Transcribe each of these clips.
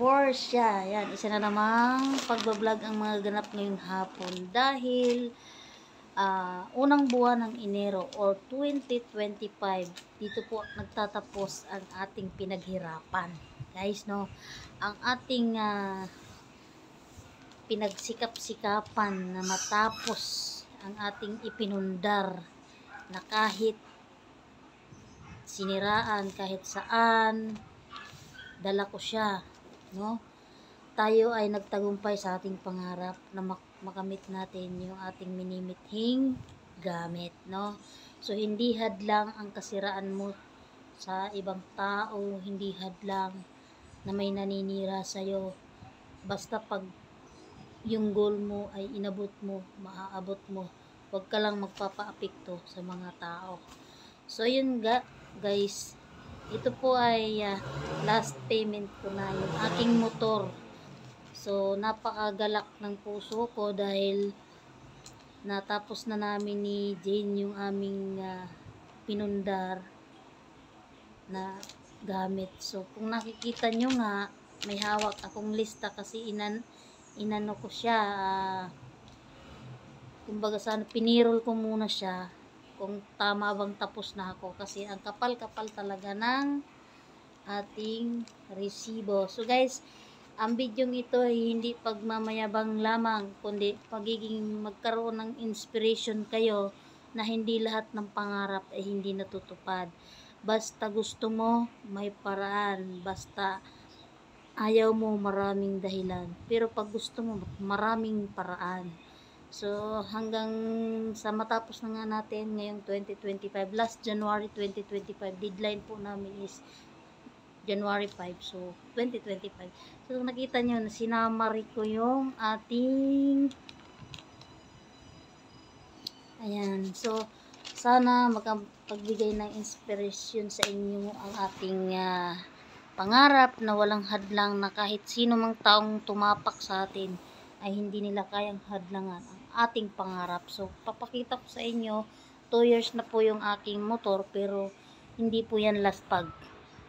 Borsia. Yan, isa na namang pagbablog ang mga ganap ngayong hapon dahil unang buwan ng Enero or 2025, dito po nagtatapos ang ating pinaghirapan. Guys, no, ang ating pinagsikap-sikapan na matapos ang ating ipinundar na kahit siniraan, kahit saan, dala ko siya, no? Tayo ay nagtagumpay sa ating pangarap na makamit natin yung ating minimithing gamit, no? So, hindi hadlang ang kasiraan mo sa ibang tao, hindi hadlang na may naninira sa'yo. Basta pag yung goal mo ay inabot mo, maaabot mo, huwag ka lang magpapaapekto sa mga tao. So, yun guys, ito po ay last payment ko na yung aking motor. So, napakagalak ng puso ko dahil natapos na namin ni Jane yung aming pinundar na gamit. So, kung nakikita nyo nga, may hawak akong lista kasi inano ko siya, kumbaga sana pinirol ko muna siya kung tama bang tapos na ako kasi ang kapal-kapal talaga ng ating resibo. So guys, ang video ito ay hindi pagmamayabang lamang kundi pagiging magkaroon ng inspiration kayo na hindi lahat ng pangarap ay hindi natutupad. Basta gusto mo, may paraan. Basta ayaw mo, maraming dahilan. Pero pag gusto mo, maraming paraan. So, hanggang sa matapos na nga natin ngayong 2025, last January 2025, deadline po namin is January 5, so 2025. So, nakita nyo na sinamari ko yung ating ayan. So, sana makapagbigay ng inspiration sa inyo ang ating pangarap na walang hadlang na kahit sino mang taong tumapak sa atin ay hindi nila kayang hadlangan ang ating pangarap. So, papakita ko sa inyo, 2 years na po yung aking motor pero hindi po yan last pag.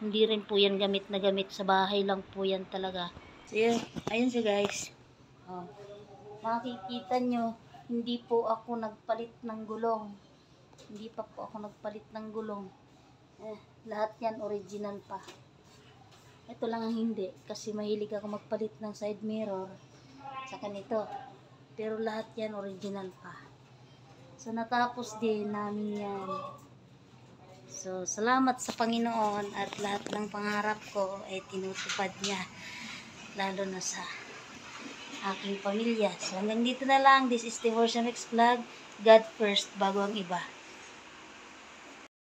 Hindi rin po yan gamit na gamit sa bahay lang po yan talaga. So, yun, ayun siya guys. Oh, makikita nyo, hindi po ako nagpalit ng gulong. Hindi pa po ako nagpalit ng gulong. Lahat yan original pa. Ito lang ang hindi kasi mahilig ako magpalit ng side mirror sa kanito. Pero lahat yan original pa. So, natapos din namin yan. So, salamat sa Panginoon at lahat ng pangarap ko ay tinutupad niya. Lalo na sa aking pamilya. So, hanggang dito na lang. This is the Borsia Mix Vlog. God first bago ang iba.